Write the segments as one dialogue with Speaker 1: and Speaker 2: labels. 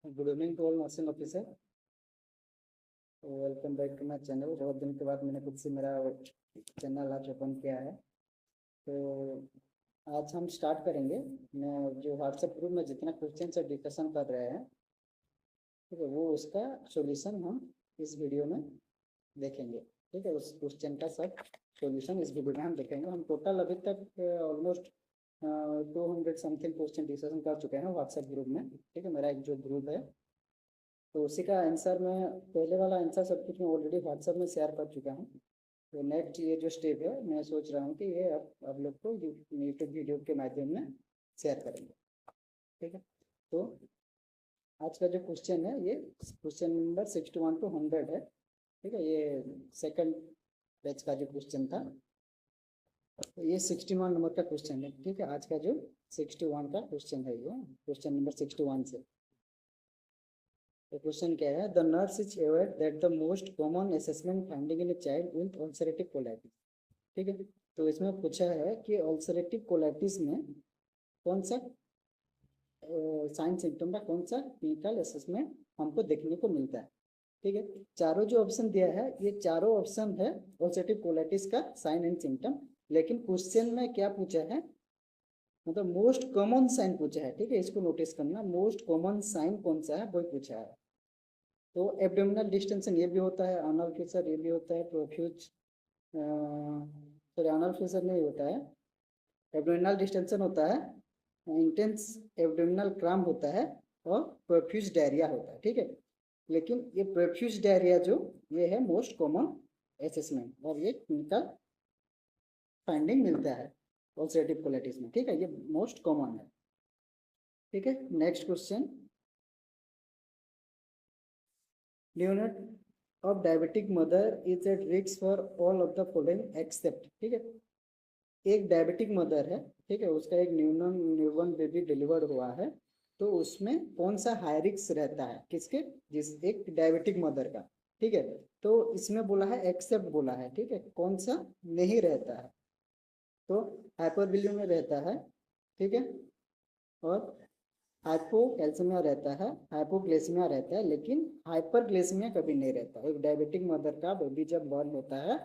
Speaker 1: Good evening to all nursing officer. Welcome back to my channel. बहुत दिन के बाद मैंने खुद से मेरा चैनल आज ओपन किया है। तो आज हम स्टार्ट करेंगे। मैं जो व्हाट्सएप ग्रुप में जितना क्वेश्चन से डिस्कशन कर रहे हैं, ठीक है, वो उसका सॉल्यूशन हम इस वीडियो में देखेंगे। ठीक है, उस क्वेश्चन का सब सॉल्यूशन इस वीडियो में हम देखेंगे। हम टोटल अभी तक ऑलमोस्ट 200 समथिंग क्वेश्चन डिस्कशन कर चुके हैं व्हाट्सएप ग्रुप में। ठीक है, मेरा एक जो ग्रुप है, तो उसी का आंसर मैं पहले वाला आंसर सब कुछ मैं ऑलरेडी व्हाट्सएप में शेयर कर चुका हूँ। तो नेक्स्ट ये जो स्टेप है, मैं सोच रहा हूँ कि ये अब आप लोग को यूट्यूब वीडियो के माध्यम में शेयर करेंगे। ठीक है, तो आज का जो क्वेश्चन है, ये क्वेश्चन नंबर 61 to 100 है। ठीक है, ये सेकंड बैच का जो क्वेश्चन था, तो ये 61 नंबर का क्वेश्चन है। ठीक है, आज का जो 61 का क्वेश्चन है, ये क्वेश्चन नंबर 61 से। तो क्वेश्चन क्या है? The nurse is aware that the most common assessment finding in a child with ulcerative colitis. ठीक है, तो इसमें पूछा है कि अल्सरेटिव कोलाइटिस में कौन सा साइन सिम्टम का कौन सा क्लिनिकल असेसमेंट हमको देखने को मिलता है। ठीक है, चारों जो ऑप्शन दिया है, ये चारों ऑप्शन है अल्सरेटिव कोलाइटिस का साइन एंड सिम्टम। लेकिन क्वेश्चन में क्या पूछा है, मतलब मोस्ट कॉमन साइन पूछा है। ठीक है, इसको नोटिस करना, मोस्ट कॉमन साइन कौन सा है वो पूछा है। तो एब्डोमिनल डिस्टेंशन ये भी होता है, एनल फिशर ये भी होता है, प्रोफ्यूज सॉरी एनल फिशर नहीं होता है, एब्डोमिनल डिस्टेंशन होता है, इंटेंस एब्डोमिनल क्रैम्प होता है, और प्रोफ्यूज डायरिया होता है। ठीक है, लेकिन ये प्रोफ्यूज डायरिया जो ये है मोस्ट कॉमन असेसमेंट, और ये क्लिनिकल फाइंडिंग मिलता है अल्सरेटिव कोलाइटिस में। ठीक है, ये मोस्ट कॉमन है। ठीक है, next question. Neonate of diabetic mother is at risk for all of the following except. ठीक है, एक डायबिटिक मदर है, ठीक है, उसका एक न्यूबॉर्न बेबी डिलीवर हुआ है, तो उसमें कौन सा हाई रिस्क रहता है, किसके? जिस एक डायबिटिक मदर का। ठीक है, तो इसमें बोला है एक्सेप्ट बोला है। ठीक है, कौन सा नहीं रहता है? तो हाइपरबिलियम रहता है, ठीक है, और हाइपोकैल्सीमिया रहता है, हाइपोग्लाइसीमिया रहता है, लेकिन हाइपरग्लाइसीमिया कभी नहीं रहता। एक डायबिटिक मदर का बेबी जब बॉर्न होता है,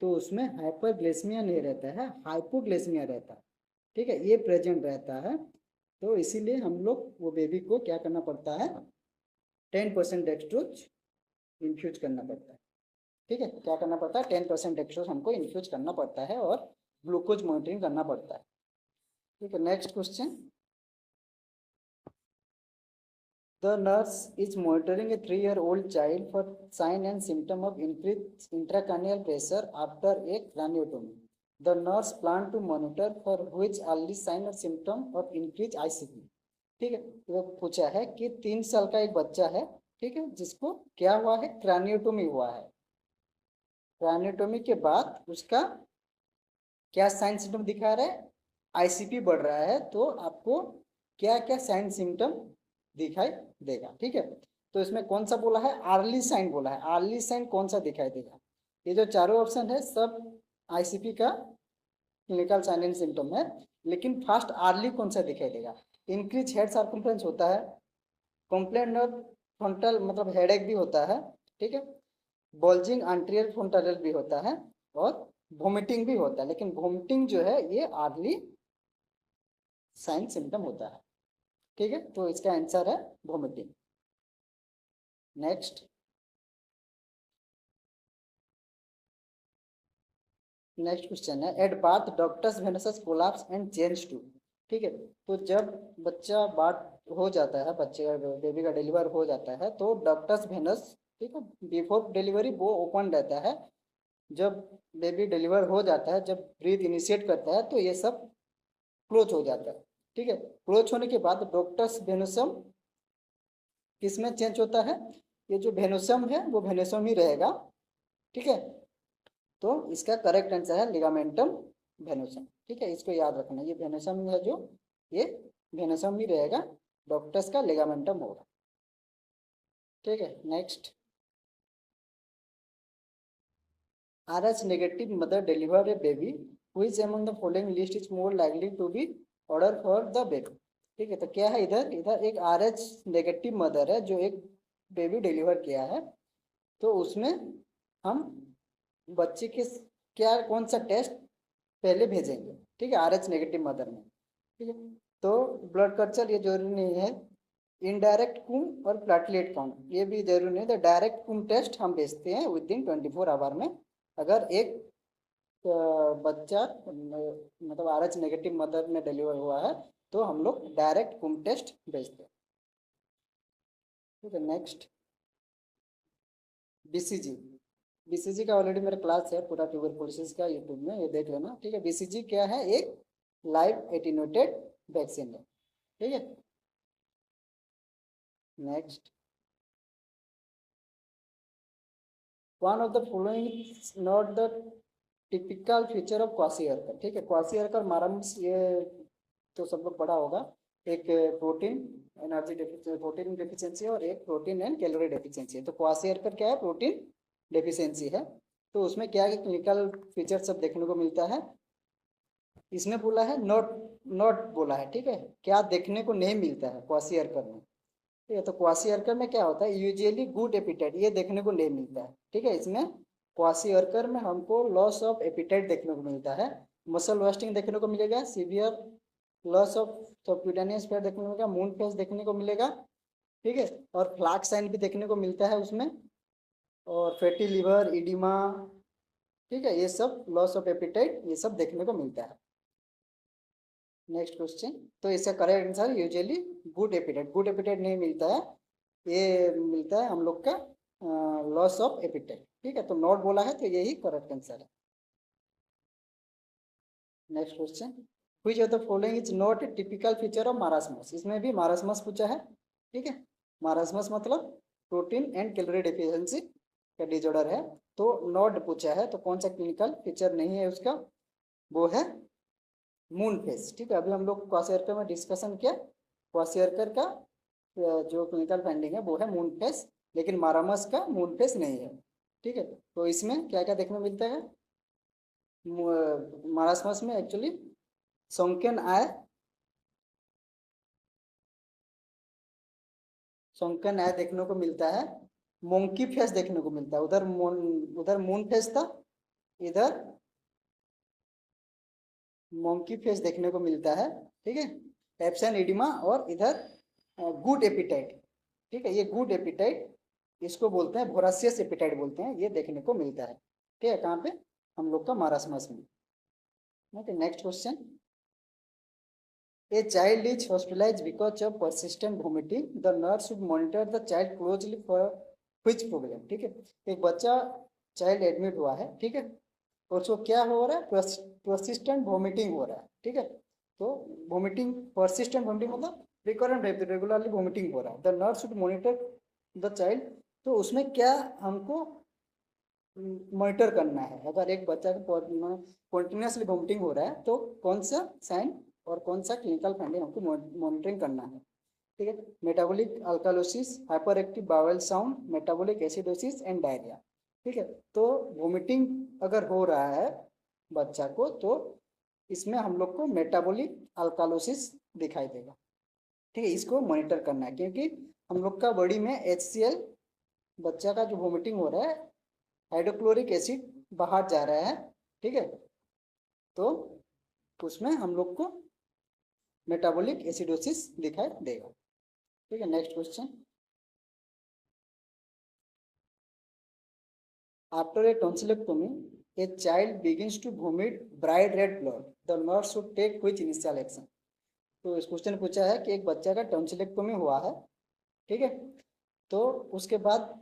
Speaker 1: तो उसमें हाइपरग्लाइसीमिया नहीं रहता है, हाइपोग्लाइसीमिया रहता है। ठीक है, ये प्रेजेंट रहता है। तो इसीलिए हम लोग वो बेबी को क्या करना पड़ता है, 10% डेक्सट्रोज इन्फ्यूज करना पड़ता है। ठीक है, क्या करना पड़ता है, 10% डेक्सट्रोज हमको इन्फ्यूज करना पड़ता है, और ग्लूकोज मॉनिटरिंग करना पड़ता है। ठीक है, next question. The nurse is monitoring a 3-year-old child for sign and symptom of increased intracranial pressure after a craniotomy. The nurse plan to monitor for which early sign or symptom of increased ICP. ठीक है, वो पूछा है कि 3 साल का एक बच्चा है, ठीक है, जिसको क्या हुआ है, क्रानियोटोमी हुआ है। क्रानियोटोमी के बाद उसका क्या साइन सिम्टम दिखा रहा है, आईसीपी बढ़ रहा है, तो आपको क्या क्या साइन सिम्टम दिखाई देगा। ठीक है, तो इसमें कौन सा बोला है, अर्ली साइन बोला है। अर्ली साइन कौन सा दिखाई देगा? ये जो चारों ऑप्शन है सब आईसीपी का क्लिनिकल साइन एंड सिम्टम है, लेकिन फर्स्ट अर्ली कौन सा दिखाई देगा? इंक्रीज हेड सर्कम्फ्रेंस होता है, कंप्लेंट ऑफ फ्रंटल मतलब हेडेक भी होता है, ठीक है, बल्जिंग एंटीरियर फ्रंटल भी होता है, और वोमिटिंग भी होता है। लेकिन वोमिटिंग जो है ये अर्ली साइन सिम्टम होता है। ठीक है, तो इसका आंसर है वोमिटिंग। नेक्स्ट क्वेश्चन है, at birth doctors venous collapse and change to. ठीक है, तो जब बच्चा बार्थ हो जाता है, बच्चे का बेबी का डिलीवर हो जाता है, तो डॉक्टर्स वेनस, ठीक है, बिफोर डिलीवरी वो ओपन रहता है। जब बेबी डिलीवर हो जाता है, जब ब्रीथ इनिशिएट करता है, तो ये सब क्लोज हो जाता है। ठीक है, क्लोज होने के बाद डॉक्टर्स वेनसम किसमें चेंज होता है? ये जो वेनसम है वो वेनसम ही रहेगा। ठीक है, तो इसका करेक्ट आंसर है लिगामेंटम वेनसम। ठीक है, इसको याद रखना, ये वेनसम है जो ये वेनसम ही रहेगा, डॉक्टर्स का लिगामेंटम होगा। ठीक है, next. RH negative mother deliver a baby, which among the following list is more likely to be ordered for the baby? ठीक है। तो क्या है, इधर इधर एक RH नेगेटिव मदर है जो एक बेबी डिलीवर किया है, तो उसमें हम बच्चे के क्या कौन सा टेस्ट पहले भेजेंगे, ठीक है, RH नेगेटिव मदर में, ठीक है। तो ब्लड कल्चर ये जरूरी नहीं है, इनडायरेक्ट कुम और प्लेटलेट काउंट ये भी जरूरी नहीं है। तो डायरेक्ट कुम टेस्ट हम भेजते हैं विद इन 24 आवर में। अगर एक बच्चा मतलब RH नेगेटिव मदर में डिलीवर हुआ है तो हम लोग डायरेक्ट कुम टेस्ट भेजते हैं, ठीक है। Next BCG। BCG का ऑलरेडी मेरा क्लास है पूरा ट्यूबरकुलोसिस का यूट्यूब में, ये देख लेना, ठीक है। BCG क्या है, एक लाइव एटीन्यूएटेड वैक्सीन है, ठीक है। Next, one of the following not the typical feature of kwashiorkor, ठीक है। क्वासियरकर मारामिस ये तो सब लोग पढ़ा होगा, एक protein energy deficiency, protein deficiency और एक प्रोटीन एंड कैलोरी डेफिशिएंसी है। तो क्वासियरकर क्या है, प्रोटीन डेफिशिएंसी है। तो उसमें क्या है, क्लिनिकल फीचर सब देखने को मिलता है। इसमें बोला है नॉट, नॉट बोला है, ठीक है, क्या देखने को नहीं मिलता है क्वासियरकर में, ठीक है। तो क्वासियरकर में क्या होता है, यूजुअली गुड एपिटाइट ये देखने को नहीं मिलता है, ठीक है। इसमें क्वासियरकर में हमको लॉस ऑफ एपिटाइट देखने को मिलता है, मसल वेस्टिंग देखने को मिलेगा, severe loss of subcutaneous fat देखने को मिलेगा, मून फेस देखने को मिलेगा, ठीक है। और फ्लैग साइन भी देखने को मिलता है उसमें, और फैटी लिवर, इडिमा, ठीक है, ये सब लॉस ऑफ एपिटाइट ये सब देखने को मिलता है। नेक्स्ट क्वेश्चन, तो इसका correct answer usually good appetite, good appetite नहीं मिलता है, ये मिलता है हम लोग का लॉस ऑफ एपिटाइट, ठीक है। तो नॉट बोला है तो यही करेक्ट आंसर है। Next question, which of the following is not a typical feature of मारास्मस, इसमें भी मारास्मस पूछा है, ठीक है। मारास्मस मतलब प्रोटीन एंड कैलोरी डेफिशिएंसी का डिसऑर्डर है, तो नॉट पूछा है, तो कौन सा क्लिनिकल फीचर नहीं है उसका, वो है मून फेस, ठीक है। अभी हम लोग क्वासियरकर में डिस्कशन किया, क्वासियरकर का जो क्लिनिकल फाइंडिंग है वो है मून फेस, लेकिन मारामस का मून फेस नहीं है, ठीक है। तो इसमें क्या क्या देखने को मिलता है, मारास्मस में एक्चुअली sunken आई, sunken आई देखने को मिलता है, मोंकी फेस देखने को मिलता है, उधर मून फेस था, इधर मोंकी फेस देखने को मिलता है, ठीक है। एब्सेंट इडिमा और इधर गुड एपिटाइट, ठीक है। ये गुड एपिटाइट इसको बोलते हैं, वोरासियस एपिटाइट बोलते हैं, ये देखने को मिलता है, ठीक है। कहाँ पे, हम लोग का मारास्मस में, okay. Next question, a child is hospitalise because of persistent vomiting, the nurse should monitor the child closely for which problem, ठीक है। एक बच्चा चाइल्ड एडमिट हुआ है, ठीक है, और उसको क्या हो रहा है, परसिस्टेंट वोमिटिंग हो रहा है, ठीक है। तो वोमिटिंग, परसिस्टेंट वोमिटिंग मतलब रिकरेंट रेगुलरली वोमिटिंग हो रहा है, the nurse should monitor the child. तो उसमें क्या हमको मॉनिटर करना है, अगर एक बच्चा को कॉन्टिन्यूसली वोमिटिंग हो रहा है तो कौन सा साइन और कौन सा क्लिनिकल फाइंडिंग हमको मॉनिटरिंग करना है, ठीक है। Metabolic alkalosis, hyper active bowel sound, metabolic acidosis and diarrhoea, ठीक है। तो वोमिटिंग अगर हो रहा है बच्चा को तो इसमें हम लोग को मेटाबॉलिक अल्कालोसिस दिखाई देगा, ठीक है। इसको मॉनिटर करना है क्योंकि हम लोग का बॉडी में HCl, बच्चा का जो वोमिटिंग हो रहा है हाइड्रोक्लोरिक एसिड बाहर जा रहा है, ठीक है। तो उसमें हम लोग को मेटाबॉलिक एसिडोसिस दिखाई देगा, ठीक है। Next question, after a tonsillectomy a child begins to vomit bright red blood, the nurse should take which initial action. तो इस क्वेश्चन पूछा है कि एक बच्चा का टॉन्सिलेक्टोमी हुआ है, ठीक है, तो उसके बाद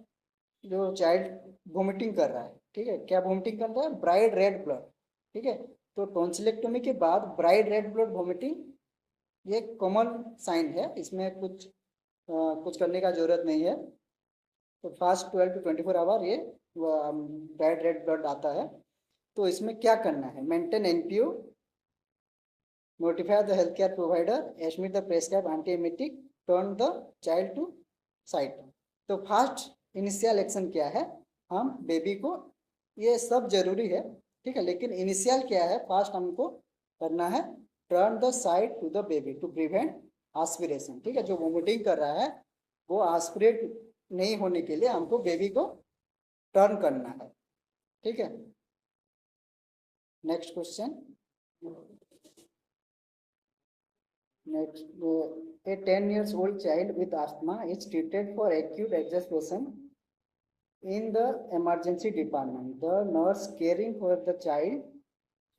Speaker 1: जो चाइल्ड वोमिटिंग कर रहा है, ठीक है, क्या वोमिटिंग कर रहा है, ब्राइट रेड ब्लड, ठीक है। तो टॉन्सिलेक्टोमी के बाद ब्राइट रेड ब्लड वोमिटिंग ये कॉमन साइन है, इसमें कुछ करने का जरूरत नहीं है। तो फास्ट 12 to 24 आवर ये ब्राइट रेड ब्लड आता है। तो इसमें क्या करना है, maintain NPO, notify the healthcare provider, admit the prescribed antiemetic, turn the child to site। तो फास्ट इनिशियल एक्शन क्या है, हम बेबी को, ये सब जरूरी है, ठीक है, लेकिन इनिशियल क्या है, फास्ट हमको करना है turn the side to the baby to prevent aspiration, ठीक है। जो वोमिटिंग कर रहा है वो आस्पिरेट नहीं होने के लिए हमको बेबी को टर्न करना है, ठीक है। Next question. Next, a 10 years old child with asthma is treated for acute exacerbation in the emergency department. The nurse caring for the child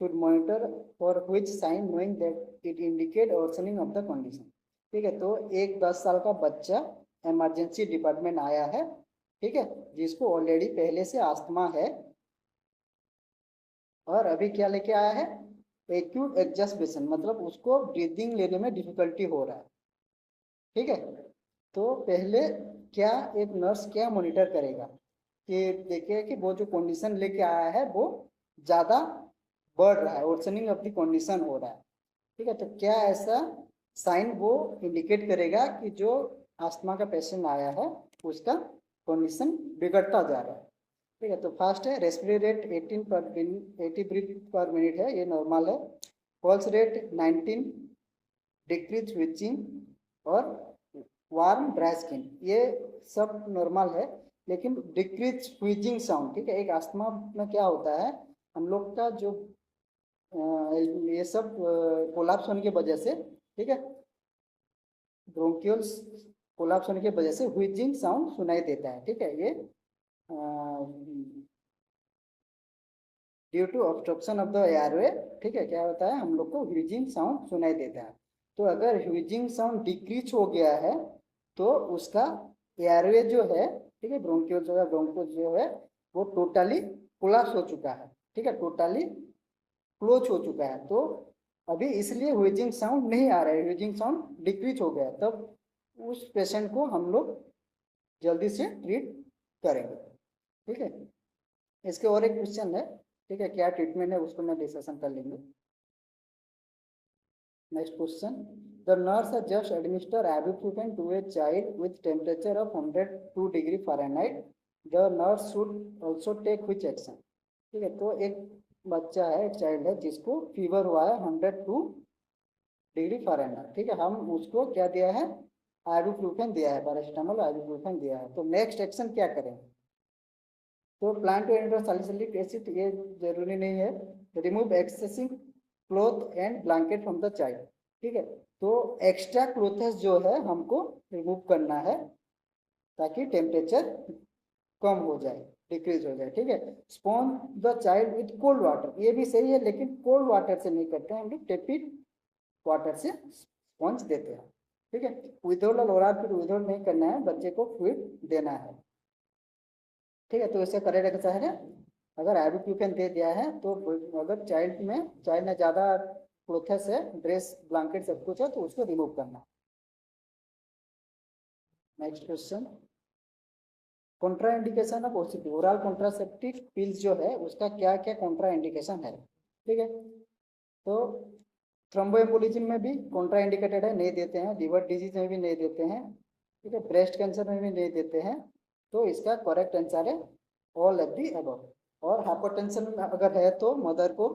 Speaker 1: should monitor for which sign knowing that it indicate worsening of the condition. ठीक है, तो एक 10 साल का बच्चा emergency department आया है, ठीक है, जिसको ऑलरेडी पहले से आस्थमा है और अभी क्या लेके आया है, एक्यूट एक्जास्पेशन, मतलब उसको ब्रीदिंग लेने में डिफिकल्टी हो रहा है, ठीक है। तो पहले क्या एक नर्स क्या मॉनिटर करेगा कि देखे कि वो जो कंडीशन लेके आया है वो ज़्यादा बढ़ रहा है, वर्सनिंग ऑफ द कंडीशन हो रहा है, ठीक है। तो क्या ऐसा साइन वो इंडिकेट करेगा कि जो आस्थमा का पेशेंट आया है उसका कंडीशन बिगड़ता जा रहा है, ठीक है। तो फर्स्ट है respiratory rate 80 breath per minute है, ये नॉर्मल है। पल्स रेट 19, डिक्रीज स्विचिंग और वार्म ड्राई स्किन, ये सब नॉर्मल है। लेकिन डिक्रीज स्वीजिंग साउंड, ठीक है, एक आस्थमा में क्या होता है, हम लोग का जो ये सब कोलैप्स होने की वजह से, ठीक है, ब्रोंकियल्स कोलैप्स होने की वजह से व्हीजिंग साउंड सुनाई देता है, ठीक है। ये due to obstruction of the airway, ठीक है, क्या होता है, हम लोग को व्हीजिंग साउंड सुनाई देता है। तो अगर व्हीजिंग साउंड डिक्रीज हो गया है तो उसका एयरवे जो है, ठीक है, ब्रोंकियल जो है, ब्रोंको जो है वो टोटली कोलैप्स हो चुका है, ठीक है, टोटली क्लोज हो चुका है। तो अभी इसलिए व्हीजिंग साउंड नहीं आ रहा है, व्हीजिंग साउंड डिक्रीज हो गया, तब उस पेशेंट को हम लोग जल्दी से ट्रीट करेंगे, ठीक है। इसके और एक क्वेश्चन है, ठीक है, क्या ट्रीटमेंट है उसको मैं डिस्कशन कर लेंगे। Next question, the nurse has just administered ibuprofen to a child with temperature of 102 degree Fahrenheit, the nurse should also take which action, ठीक है। तो एक बच्चा है, एक चाइल्ड है जिसको फीवर हुआ है 102 डिग्री फ़ारेनहाइट, ठीक है, हम उसको क्या दिया है, आइबुप्रोफेन दिया है, पैरासिटामोल आइबुप्रोफेन दिया है। तो नेक्स्ट एक्शन क्या करें, तो plan to enter salicylic acid, ये जरूरी नहीं है। Remove excessive cloth and blanket from the child, ठीक है, तो एक्स्ट्रा क्लोथेस जो है हमको रिमूव करना है ताकि टेम्परेचर कम हो जाए, डिक्रीज हो जाए, ठीक है। Sponge the child with cold water, ये भी सही है, लेकिन कोल्ड वाटर से नहीं करते हैं, हम लोग टेपिड वाटर से स्पॉन्ज देते हैं, ठीक है। विथहोल्ड और ओरल फ्लूइड विथहोल्ड नहीं करना है, बच्चे को फ्लूइड देना है, ठीक है। तो इससे करेक्ट आंसर है, अगर आइबुप्रोफेन दे दिया है तो अगर चाइल्ड ने ज़्यादा क्लोथेस है, ड्रेस ब्लैंकेट सब कुछ है, तो उसको रिमूव करना। Next question, Contra indication of OCP, oral contraceptive pills जो है उसका क्या क्या कॉन्ट्रा इंडिकेशन है, ठीक है। तो थ्रोम्बोएम्बोलिज्म में भी कॉन्ट्रा इंडिकेटेड है, नहीं देते हैं। लिवर डिजीज में भी नहीं देते हैं, ठीक है। ब्रेस्ट कैंसर में भी नहीं देते हैं। तो इसका करेक्ट आंसर है ऑल ऑफ दी अबव। और हाइपरटेंशन अगर है तो मदर को,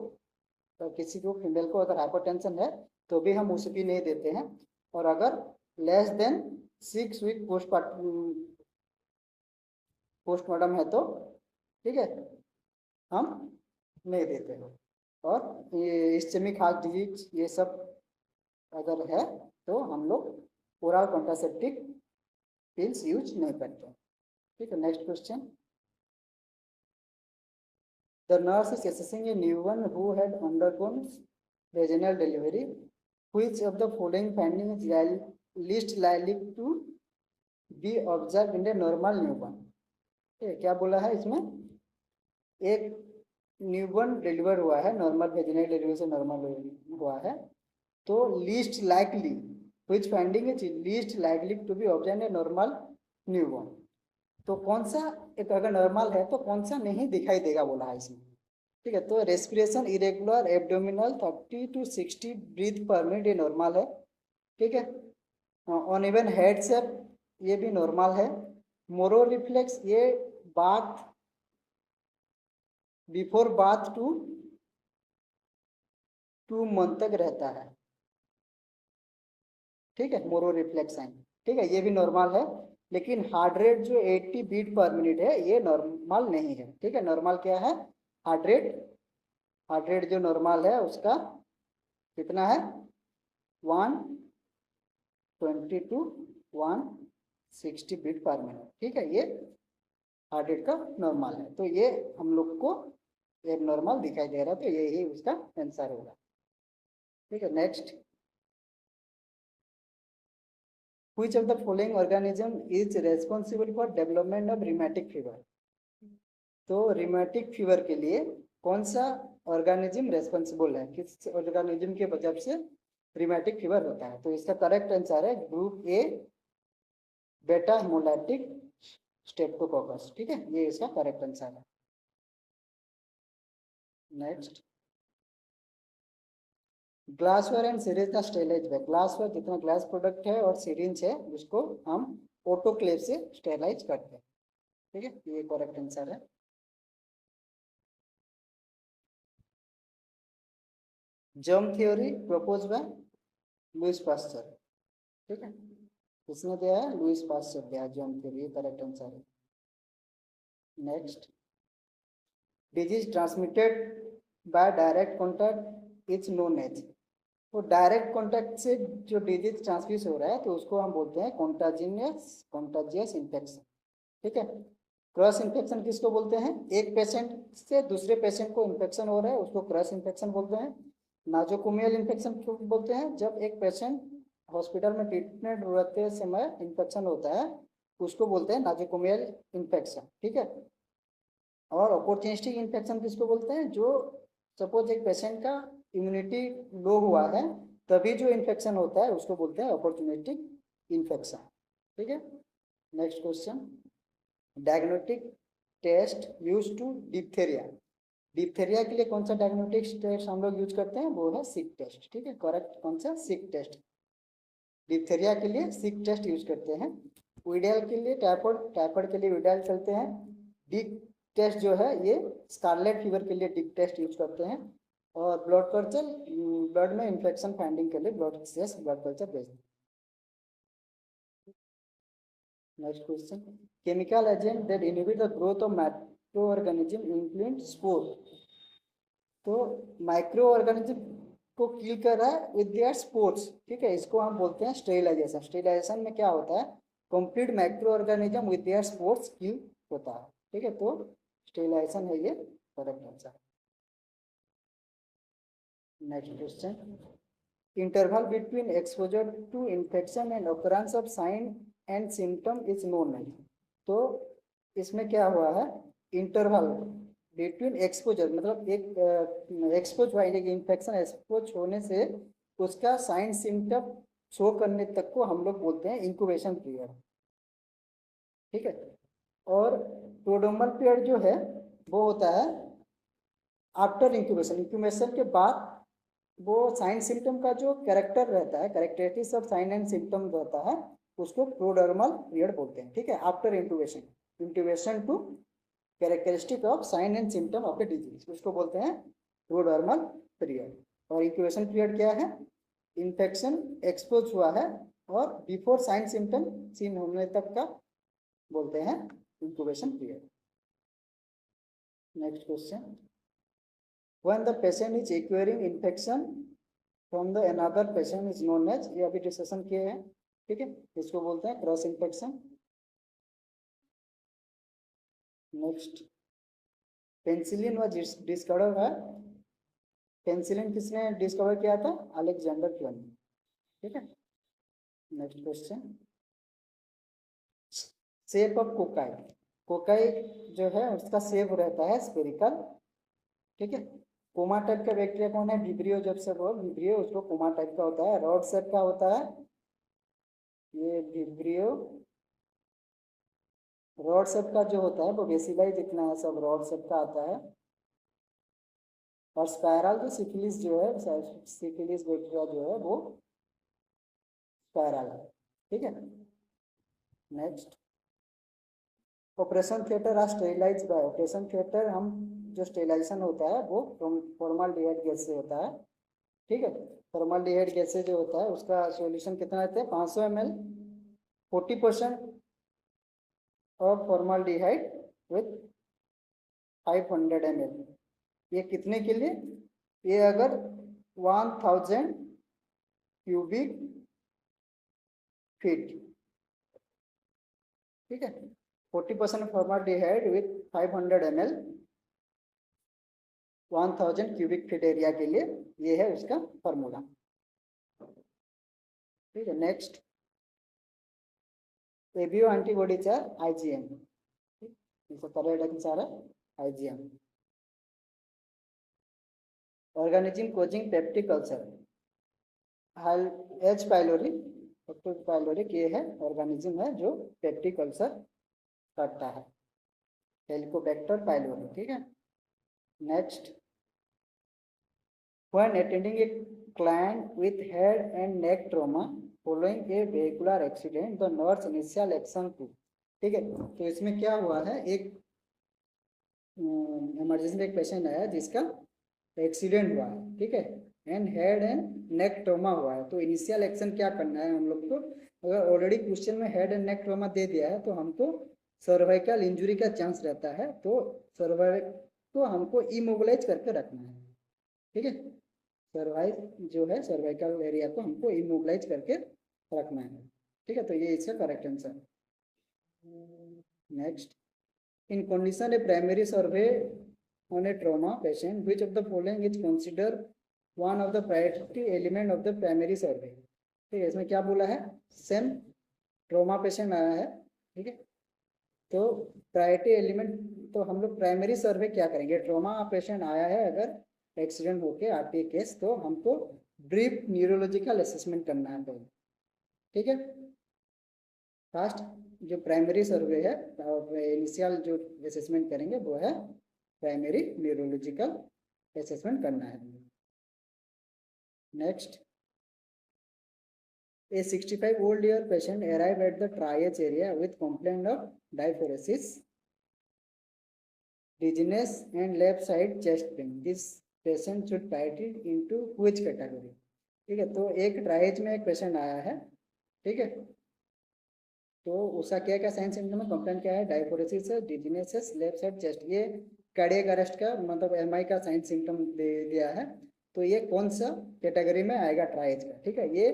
Speaker 1: तो किसी को फीमेल को अगर हाइपरटेंशन है तो भी हम ओसीपी नहीं देते हैं। और अगर लेस देन 6 वीक पोस्टमार्टम है तो, ठीक है, हम नहीं देते हैं। और ये इस्चेमिक हार्ट डिजीज ये सब अगर है तो हम लोग ओरल कॉन्ट्रासेप्टिव पिल्स यूज नहीं करते, ठीक है। Next question, the nurse is assessing a newborn who had undergone vaginal delivery. Which of the following findings is least likely to be observed in a normal newborn? क्या बोला है इसमें, एक newborn deliver हुआ है, नॉर्मल वेजिनल डिलीवरी से normal हुआ है, तो least likely, which finding is least likely to be observe a normal newborn, तो कौन सा एक अगर नॉर्मल है तो कौन सा नहीं दिखाई देगा बोला है इसमें, ठीक है। तो respiration irregular abdominal 30 to 60 breath per minute, ये नॉर्मल है, ठीक है। ऑन इवन हेड शेप, ये भी नॉर्मल है। मोरो रिफ्लेक्स, ये बाथ बिफोर बाथ 2 मंथ तक रहता है, ठीक है, मोरो रिफ्लेक्स साइन, ठीक है, ये भी नॉर्मल है। लेकिन हार्ट रेट जो 80 बीट पर मिनट है ये नॉर्मल नहीं है, ठीक है। नॉर्मल क्या है, हार्ट रेट, हार्ट रेट जो नॉर्मल है उसका कितना है, 120 टू 160 बीट पर मिनट, ठीक है, ये हार्ट रेट का नॉर्मल है। तो ये हम लोग को एक नॉर्मल दिखाई दे रहा है, तो यही उसका आंसर होगा, ठीक है। Next, which of the following organism is responsible for development of rheumatic fever? तो रिमेटिक फीवर के लिए कौन सा ऑर्गेनिज्म रेस्पॉन्सिबल है, किस ऑर्गेनिज्म के वजह से रिमेटिक फीवर होता है? तो इसका करेक्ट आंसर है ग्रुप ए, बेटा हेमोलैटिक स्ट्रेप्टोकोकस, ठीक है, ये इसका करेक्ट आंसर है। नेक्स्ट, ग्लासवेयर एंड सिरिंज का स्टेरिलाइज है। ग्लासवेयर जितना ग्लास प्रोडक्ट है और सिरिंज है उसको हम ऑटोक्लेव से स्टेरिलाइज करते हैं, ठीक है, ये करेक्ट आंसर है। Germ theory propose by Louis Pasteur, ठीक है, किसने दिया है, लुइस पास्चर दिया जर्म थ्योरी, करेक्ट आंसर है। Next, disease transmitted by direct contact is known as. तो डायरेक्ट कॉन्टैक्ट से जो डिजीज ट्रांसमिट हो रहा है तो उसको हम बोलते हैं कॉन्टाजियस इन्फेक्शन, ठीक है। क्रॉस इन्फेक्शन किसको बोलते हैं, एक पेशेंट से दूसरे पेशेंट को इन्फेक्शन हो रहा है उसको क्रॉस इन्फेक्शन बोलते हैं। नाजोकोमियल इन्फेक्शन क्यों बोलते हैं, जब एक पेशेंट हॉस्पिटल में ट्रीटमेंट रहते समय इन्फेक्शन होता है उसको बोलते हैं नाजोकोमियल इन्फेक्शन, ठीक है। और अपॉर्चुनिस्टिक इन्फेक्शन किसको बोलते हैं, जो सपोज एक पेशेंट का इम्यूनिटी लो हुआ है तभी जो इन्फेक्शन होता है उसको बोलते हैं अपॉर्चुनिस्टिक इन्फेक्शन, ठीक है। Next question, diagnostic test use to diphtheria. Diphtheria के लिए कौन सा डायग्नोस्टिक टेस्ट हम लोग यूज करते हैं, वो है सिक टेस्ट, ठीक है, करेक्ट कौन सा, सिक टेस्ट। डिप्थेरिया के लिए सिक टेस्ट यूज करते हैं। विडियल के लिए टाइफाइड के लिए विडियल चलते हैं। डिक टेस्ट जो है ये स्कारलेट फीवर के लिए डिक टेस्ट यूज करते हैं। और ब्लड कल्चर, ब्लड में इन्फेक्शन फाइंडिंग के लिए ब्लड कल्चर भेजते हैं। Next question, chemical agent that inhibit the growth of micro organism include spore. तो माइक्रो ऑर्गेनिज्म को किल कर रहा है विद देयर स्पोर्स, ठीक है, इसको हम बोलते हैं स्टेरिलाइजेशन। स्टेरिलाइजेशन में क्या होता है, complete microorganism with their spores kill होता है, ठीक है, तो स्टेरिलाइजेशन है ये correct answer. Next question, interval between exposure to infection and occurrence of sign and symptom is known as. तो इसमें क्या हुआ है, इंटरवल बिटवीन एक्सपोजर मतलब एक एक्सपोज हुआ इन्फेक्शन एक्सपोज होने से उसका साइन सिम्टम शो करने तक को हम लोग बोलते हैं इंक्यूबेशन पीरियड, ठीक है। और प्रोड्रोमल पीरियड जो है वो होता है आफ्टर इंक्यूबेशन, इंक्यूबेशन के बाद वो साइन सिम्टम का जो कैरेक्टर रहता है, characteristics of sign and symptom रहता है उसको प्रोडर्मल पीरियड बोलते हैं, ठीक है। After incubation, incubation to characteristic of sign and symptom of a disease उसको बोलते हैं प्रोडर्मल पीरियड। और इंक्यूबेशन पीरियड क्या है, इन्फेक्शन एक्सपोज हुआ है और बिफोर साइन सिम्टम सीन होने तक का बोलते हैं incubation period. Next question, when the patient is acquiring infection from the another patient is known as, ये अभी डिस्कशन किए हैं, ठीक है, इसको बोलते हैं cross infection. Next, penicillin was discover है, पेंसिलिन किसने डिस्कवर किया था, अलेक्जेंडर फ्लेमिंग, ठीक है। Next question, shape of cocci. Cocci जो है उसका शेप रहता है स्फेरिकल, ठीक है। कोमा टाइप का बैक्टीरिया कौन है, विब्रियो, जब से वो विब्रियो उसको कोमा टाइप का होता है, रॉड शेप का होता है ये विब्रियो। रॉड शेप का जो होता है वो बेसिलाई जितना है सब रॉड शेप का आता है। और स्पायरल जो सिफिलिस जो है, सिफिलिस बैक्टीरिया जो है वो स्पायरल है, ठीक है। Next, operation theatre are sterilise by, operation theatre हम जो स्टेरिलाइजेशन होता है वो फॉर्मल्डिहाइड गैस से होता है, ठीक है। फॉर्मल्डिहाइड गैसेज जो होता है उसका सॉल्यूशन कितना रहता है 500 ml, 40% of formaldehyde with 500 ml। ये कितने के लिए, ये अगर 1000 क्यूबिक फीट, ठीक है। 40% formaldehyde with 500 ml 1000 cubic feet area के लिए, ये है उसका फॉर्मूला, ठीक है। Next, ABO antibodies are IgM, इसको करेक्ट आंसर है IgM। Organism causing peptic ulcer, H pylori, pyloric ये है ऑर्गेनिज्म है जो पेप्टिक अल्सर करता है, हेलिकोबैक्टर पाइलोरी, ठीक है। Next, when attending a client with head and neck trauma following a vehicular accident the nurse initial action to, ठीक है। तो इसमें क्या हुआ है, एक इमरजेंसी में एक पेशेंट आया जिसका एक्सीडेंट हुआ है, ठीक है, and head and neck trauma हुआ है। तो इनिशियल एक्शन क्या करना है हम लोग को, अगर ऑलरेडी क्वेश्चन में हेड एंड नेक ट्रॉमा दे दिया है तो हमको सर्वाइकल इंजुरी का चांस रहता है, तो सर्वाइक तो हमको इमोबिलाइज करके रखना है, ठीक है। सर्वाइव जो है सर्वाइकल एरिया को हमको इमोबिलाइज करके रखना है, ठीक है। तो ये इसका correct answer. Next, in condition a primary survey on a trauma patient which of the following is consider one of the priority element of the primary survey, ठीक है। इसमें क्या बोला है, सेम ट्रॉमा पेशेंट आया है, ठीक है, तो प्रायोरिटी एलिमेंट, तो हम लोग प्राइमरी सर्वे क्या करेंगे, ट्रॉमा पेशेंट आया है अगर एक्सीडेंट होके आरटी केस, तो हमको ब्रीफ न्यूरोलॉजिकल असेसमेंट करना है पहले, ठीक है। फर्स्ट जो प्राइमरी सर्वे है, इनिशियल जो असेसमेंट करेंगे वो है प्राइमरी न्यूरोलॉजिकल असेसमेंट करना है। Next, a 65-year-old patient arrived at the triage area with complaint of diaphoresis, dizziness and left side chest pain. This patient should priority into which category, ठीक है। तो एक ट्राइज में एक पेशेंट आया है, ठीक है, तो उसका क्या क्या साइन सिम्टम है, कंप्लेंट क्या है, डायफोरेसिस है, डिजीनेस है, लेफ्ट साइड चेस्ट, ये कार्डियक अरेस्ट का मतलब एमआई का साइन सिम्टम दे दिया है, तो ये कौन सा कैटेगरी में आएगा ट्राइज का, ठीक है, ये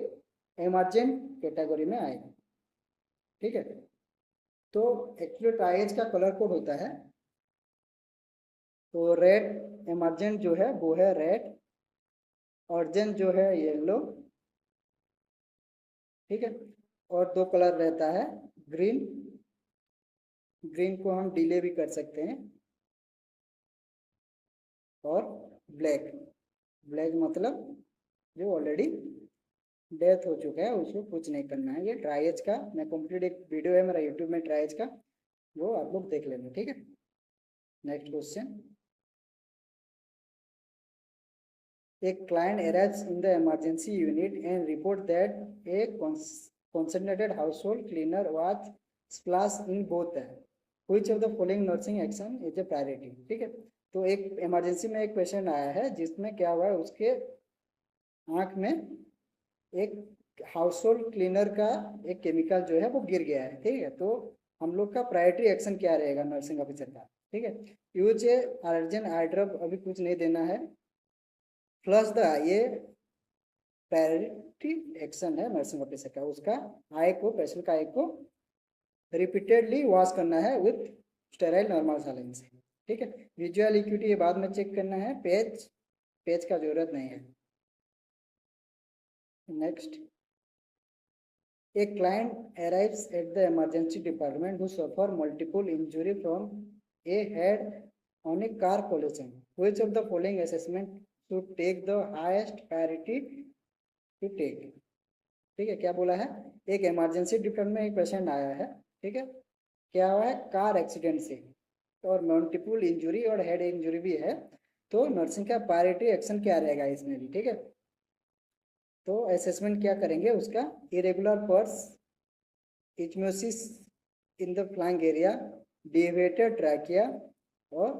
Speaker 1: इमरजेंट कैटेगरी में आएगा, ठीक है। तो एक्चुअली ट्राइज का कलर कोड होता है, तो रेड इमरजेंट जो है वो है रेड, अर्जेंट जो है येलो, ठीक है, और दो कलर रहता है ग्रीन, ग्रीन को हम डिले भी कर सकते हैं, और ब्लैक, ब्लैक मतलब जो ऑलरेडी डेथ हो चुका है उसको कुछ नहीं करना है। ये ट्राइज का मैं कंप्लीट एक वीडियो है मेरा यूट्यूब में ट्राइज का, वो आप लोग देख लेंगे, ठीक है। नेक्स्ट क्वेश्चन, एक client arrives in the emergency unit and report that A concentrated household cleaner was splashed in both eye, which of the following nursing action is a priority, ठीक है। तो एक इमरजेंसी में एक पेशेंट आया है जिसमें क्या हुआ है, उसके आंख में एक हाउस होल्ड क्लीनर का एक केमिकल जो है वो गिर गया है, ठीक है। तो हम लोग का प्रायोरिटी एक्शन क्या रहेगा नर्सिंग ऑफिसर का, ठीक है, use A urgent I drop, अभी कुछ नहीं देना है, प्लस द ये प्रायोरिटी एक्शन है नर्सिंग ऑफिसर का, उसका आई को, पेशेंट का आई को रिपीटेडली वॉश करना है विथ स्टेराइल नॉर्मल सलाइन से, ठीक है। विजुअल इक्विटी ये बाद में चेक करना है, पेज पेज का जरूरत नहीं है। Next, a client arrives at the emergency department who suffer multiple injury from a head on a car collision, which of the following assessment should take the highest priority to take, ठीक है। क्या बोला है, एक emergency department में एक patient आया है, ठीक है, क्या हुआ है, कार एक्सीडेंट से, और मल्टीपल इंजुरी और हेड इंजुरी भी है, तो नर्सिंग का प्रायोरिटी एक्शन क्या रहेगा इसमें भी, ठीक है। तो असेसमेंट क्या करेंगे उसका, irregular pulse, ecchymosis in the flank area, deviated trachea और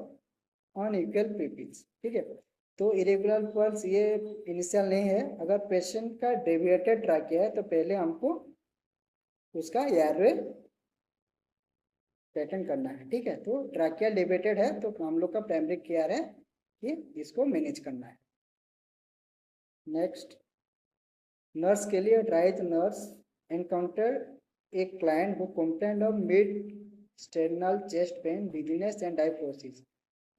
Speaker 1: अनइक्वल प्रीपिच, ठीक है। तो इरेगुलर पल्स ये इनिशियल नहीं है। अगर पेशेंट का डेविएटेड ट्रैकिया है तो पहले हमको उसका एयरवे पैटर्न करना है, ठीक है। तो ट्रैकिया डेविएटेड है तो हम लोग का प्राइमरी केयर है कि इसको मैनेज करना है। नेक्स्ट, नर्स के लिए right nurse encounter a client who complaint of mid sternal chest pain, dizziness and diaphoresis,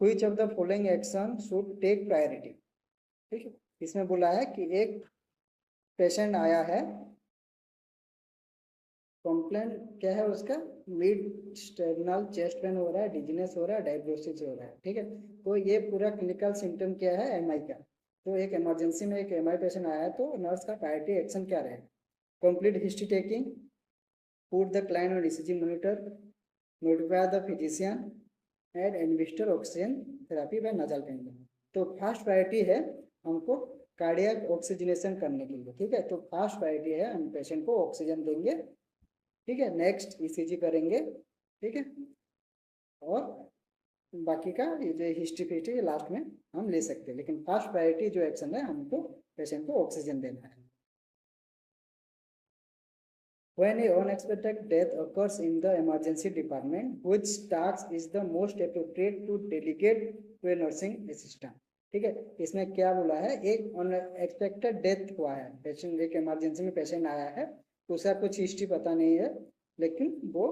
Speaker 1: which of the following action should take priority. ठीक है, इसमें बोला है कि एक पेशेंट आया है, कंप्लेंट क्या है उसका, मिड स्टेरनल चेस्ट पेन हो रहा है, डिजीनेस हो रहा है, डायग्नोसिस हो रहा है, ठीक है। तो ये पूरा क्लिनिकल सिम्टम क्या है, एमआई का। तो एक इमरजेंसी में एक एमआई पेशेंट आया है तो नर्स का प्रायोरिटी एक्शन क्या रहेगा, complete history taking, put the client on ECG monitor, notify the physician and investor oxygen therapy by nasal pen. तो फर्स्ट प्रायोरिटी है हमको कार्डियक ऑक्सीजनेशन करने के लिए, ठीक है। तो फर्स्ट प्रायोरिटी है हम पेशेंट को ऑक्सीजन देंगे, ठीक है। नेक्स्ट ईसीजी करेंगे, ठीक है। और बाकी का ये हिस्ट्री फिस्ट्री लास्ट में हम ले सकते हैं, लेकिन फर्स्ट प्रायोरिटी जो एक्शन है हमको पेशेंट को ऑक्सीजन देना है। When a unexpected death occurs in the emergency department, which task is the most appropriate to delegate to a nursing assistant? ठीक है, इसमें क्या बोला है, एक अनएक्सपेक्टेड डेथ हुआ है, पेशेंट एक इमरजेंसी में पेशेंट आया है, तो उसका कुछ हिस्ट्री पता नहीं है, लेकिन वो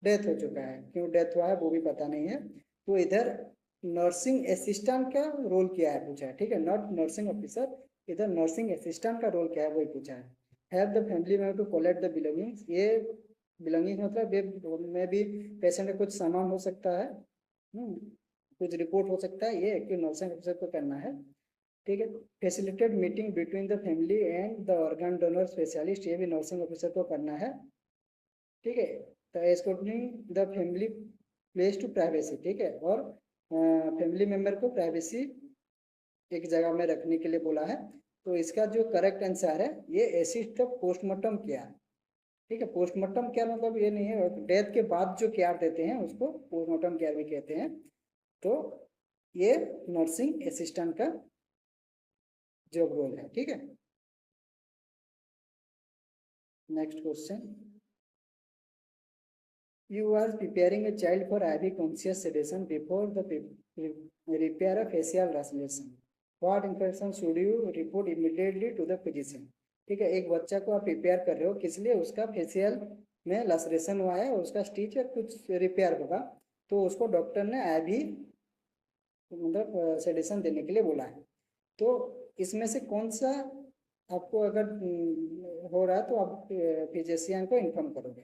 Speaker 1: डेथ हो चुका है, क्यों डेथ हुआ है वो भी पता नहीं है। तो इधर नर्सिंग असिस्टेंट का रोल क्या है पूछा है, ठीक है, नॉट नर्सिंग ऑफिसर, इधर नर्सिंग असिस्टेंट का रोल क्या है वही पूछा है। Help the family member to collect the belongings, ये बिलोंगिंग मतलब में भी पेशेंट का कुछ सामान हो सकता है, कुछ रिपोर्ट हो सकता है, ये एक नर्सिंग ऑफिसर को करना है, ठीक है। Facilitate meeting between the family and the organ donor specialist, ये भी नर्सिंग ऑफिसर को करना है, ठीक है। तो escorting the family place to privacy, ठीक है, और फैमिली मेंबर को प्राइवेसी एक जगह में रखने के लिए बोला है। तो इसका जो करेक्ट आंसर है ये असिस्ट द पोस्टमार्टम केयर, ठीक है। पोस्टमार्टम केयर मतलब ये नहीं है, डेथ के बाद जो केयर देते हैं उसको पोस्टमार्टम केयर भी कहते हैं। तो ये नर्सिंग असिस्टेंट का जॉब रोल है, ठीक है। Next question, you are preparing a child for IV conscious sedation before the repair of facial laceration. What information should you report immediately to the physician? ठीक है, एक बच्चा को आप प्रिपेयर कर रहे हो किस लिए, उसका फेशियल में लसरेशन हुआ है, उसका स्टिच या कुछ रिपेयर होगा, तो उसको डॉक्टर ने आईवी मतलब सेडेशन देने के लिए बोला है। तो इसमें से कौन सा आपको अगर हो रहा है तो आप फिजिशियन को इन्फॉर्म करोगे,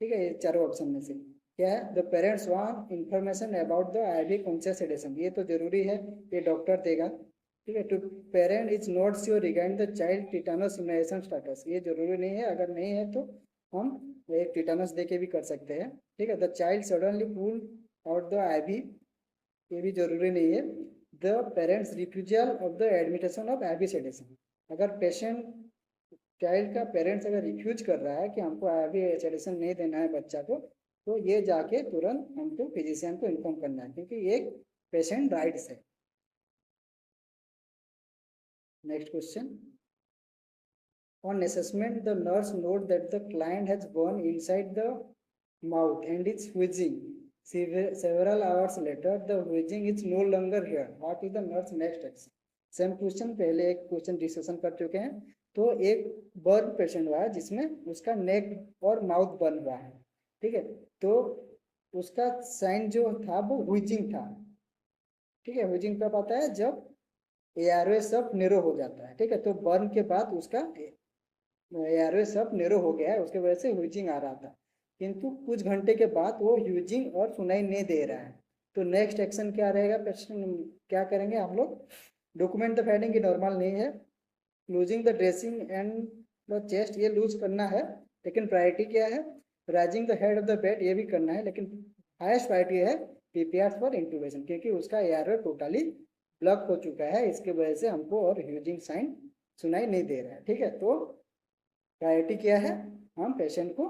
Speaker 1: ठीक है। ये चारों ऑप्शन में से क्या है, the parents want information about the IV conscious sedation, ये तो जरूरी है, ये डॉक्टर देगा, ठीक है। Two parent is not sure regarding the child tetanus immunization status, ये जरूरी नहीं है, अगर नहीं है तो हम एक टिटानस दे के भी कर सकते हैं, ठीक है। The child suddenly pull out the IV, ये भी जरूरी नहीं है। The parents refusal of the administration of IV sedation, अगर पेशेंट चाइल्ड का पेरेंट्स अगर रिफ्यूज कर रहा है कि हमको आईवी सेडेशन नहीं देना है बच्चा को, तो ये जाके तुरंत हमको फिजिशियन को इन्फॉर्म करना है, क्योंकि ये पेशेंट राइट्स है। Next question, on assessment the nurse note that the client has gone inside the mouth and it's wheezing. Several hours later the wheezing is no longer here. What is the nurse next action? Same question, पहले एक question discussion कर चुके हैं। तो एक burn patient हुआ है जिसमें उसका नेक और माउथ बर्न हुआ है, ठीक है। तो उसका साइन जो था वो व्हीजिंग था, ठीक है। व्हीजिंग कब आता है, जब एयरवे सब नेरो हो जाता है, ठीक है। तो बर्न के बाद उसका एयरवे सब नेरो हो गया है, उसके वजह से ह्यूजिंग आ रहा था, किंतु कुछ घंटे के बाद वो ह्यूजिंग और सुनाई नहीं दे रहा है। तो नेक्स्ट एक्शन क्या रहेगा, क्या करेंगे हम लोग, डॉक्यूमेंट द फाइंडिंग की नॉर्मल नहीं है, losing the dressing and the chest, ये लूज करना है, लेकिन प्रायोरिटी क्या है, rising the head of the bed, ये भी करना है, लेकिन हाईएस्ट प्रायोरिटी है प्रिपेयर फॉर इंट्यूबेशन, क्योंकि उसका एयरवे टोटली ब्लॉक हो चुका है, इसके वजह से हमको और ह्यूजिंग साइन सुनाई नहीं दे रहा है, ठीक है। तो प्रायोरिटी क्या है, हम पेशेंट को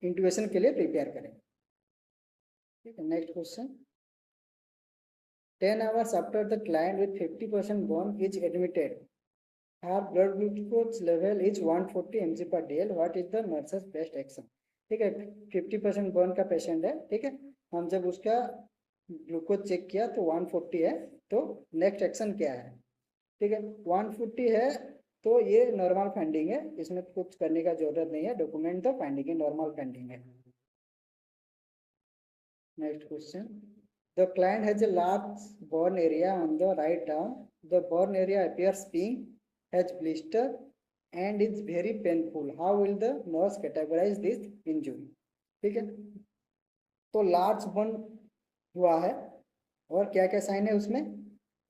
Speaker 1: इंट्यूबेशन के लिए प्रिपेयर करें, ठीक है। Next question, 10 hours after the client with 50% bone is admitted, her blood glucose level is 140 mg per dl. What is the nurse's best action? ठीक है, 50% बर्न का पेशेंट है, ठीक है, हम जब उसका ग्लूकोज चेक किया तो 140 है, तो नेक्स्ट एक्शन क्या है? ठीक है, 140 है तो ये नॉर्मल फाइंडिंग है, इसमें कुछ करने का जरूरत नहीं है, डॉक्यूमेंट तो फाइंडिंग है, नॉर्मल फाइंडिंग है। Next question, the client has a large burn area on the right arm, the burn area appears pink, has blister and is very painful. How will the nurse categorize this injury? ठीक है, तो large burn हुआ है और क्या क्या sign है उसमें?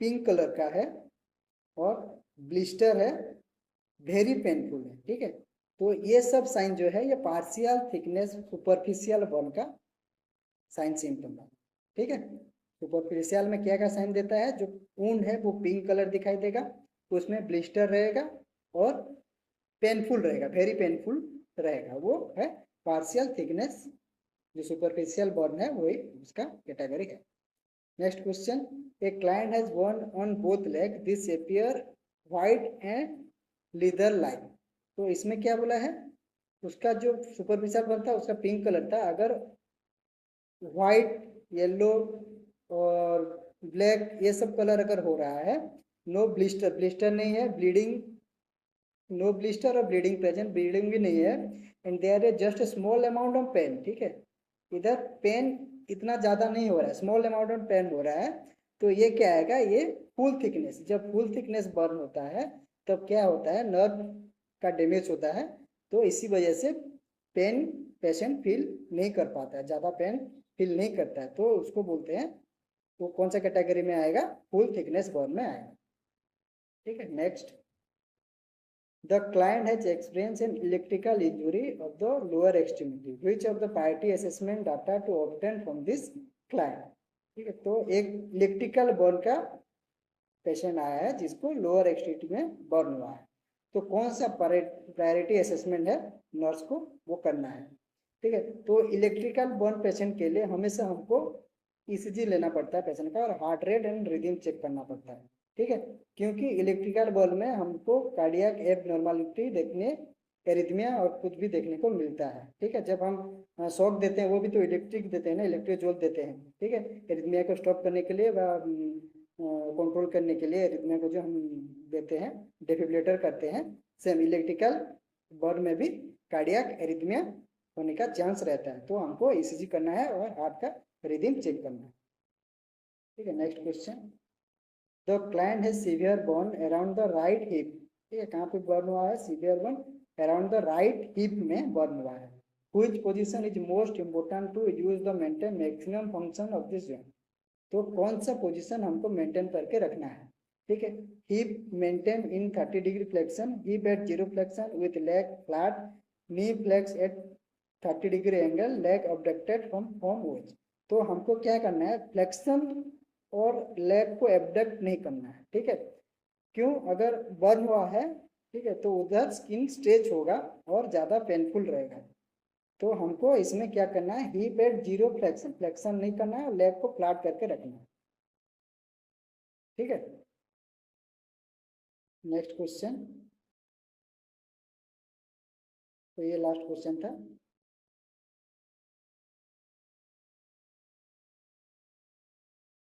Speaker 1: पिंक कलर का है और ब्लिस्टर है, वेरी पेनफुल है, ठीक है। तो ये सब साइन जो है ये पार्शियल थिकनेस सुपरफिशियल बर्न का साइन सिम्टम है, ठीक है। सुपरफिशियल में क्या क्या साइन देता है? जो वुंड है वो पिंक कलर दिखाई देगा, उसमें ब्लिस्टर रहेगा और पेनफुल रहेगा, वेरी पेनफुल रहेगा, वो है पार्शियल थिकनेस। जो सुपरफिशियल बर्न है वही उसका कैटेगरी है। Next question, a client has burn on both leg, this appear white and leather like. तो इसमें क्या बोला है? उसका जो सुपरफिशियल बर्न था उसका पिंक कलर था, अगर व्हाइट, येलो और ब्लैक ये सब कलर अगर हो रहा है, नो ब्लिस्टर, ब्लिस्टर नहीं है, ब्लीडिंग, नो ब्लिस्टर और ब्लीडिंग प्रेजेंट, ब्लीडिंग भी नहीं है, and there is just small amount of pain, ठीक है, इधर पेन इतना ज़्यादा नहीं हो रहा है, स्मॉल अमाउंट ऑफ पेन हो रहा है, तो ये क्या आएगा? ये फुल थिकनेस। जब फुल थिकनेस बर्न होता है तब क्या होता है? नर्व का डैमेज होता है, तो इसी वजह से पेन पेशेंट फील नहीं कर पाता है, ज़्यादा पेन फील नहीं करता है, तो उसको बोलते हैं, वो कौन सा कैटेगरी में आएगा? फुल थिकनेस बर्न में आएगा, ठीक है। Next, the client has experienced an electrical injury of the lower extremity. Which of the priority assessment data to obtain from this client? ठीक है, तो एक इलेक्ट्रिकल बर्न का पेशेंट आया है जिसको लोअर एक्सट्रीमिटी में बर्न हुआ है, तो कौन सा प्रायोरिटी असेसमेंट है नर्स को वो करना है, ठीक है। तो इलेक्ट्रिकल बर्न पेशेंट के लिए हमेशा हमको ईसीजी लेना पड़ता है पेशेंट का, और heart rate and rhythm check करना पड़ता है, ठीक है, क्योंकि इलेक्ट्रिकल बर्न में हमको कार्डियक एबनॉर्मलिटी देखने, एरिथमिया और कुछ भी देखने को मिलता है, ठीक है। जब हम शॉक देते हैं वो भी तो इलेक्ट्रिक देते हैं ना, इलेक्ट्रोजोल देते हैं, ठीक है, एरिथमिया को स्टॉप करने के लिए, कंट्रोल करने के लिए एरिथमिया को जो हम देते हैं, डेफिब्रिलेटर करते हैं, सेम इलेक्ट्रिकल बर्न में भी कार्डियक एरिथमिया होने का चांस रहता है, तो हमको ईसीजी करना है और हार्ट का रिदम चेक करना है, ठीक है। Next question, the client has severe burn around the right hip, ठीक है, कहाँ पे बर्न हुआ है? Severe burn around the right hip में बर्न हुआ है। Which position is most important to use the maintain maximum function of this joint? तो कौन सा पोजीशन हमको मेंटेन करके रखना है, ठीक है। Hip maintain in 30 degree flexion, hip at 0 flexion with leg flat, knee flex at 30 degree angle, leg abducted from wedge. तो हमको क्या करना है? फ्लेक्शन और लेग को एबडक्ट नहीं करना है, ठीक है। क्यों? अगर बर्न हुआ है, ठीक है, तो उधर स्किन स्ट्रेच होगा और ज़्यादा पेनफुल रहेगा, तो हमको इसमें क्या करना है? हिप एट 0 फ्लेक्शन, फ्लेक्शन नहीं करना है, लेग को फ्लैट करके रखना है, ठीक है। नेक्स्ट क्वेश्चन, तो ये लास्ट क्वेश्चन था।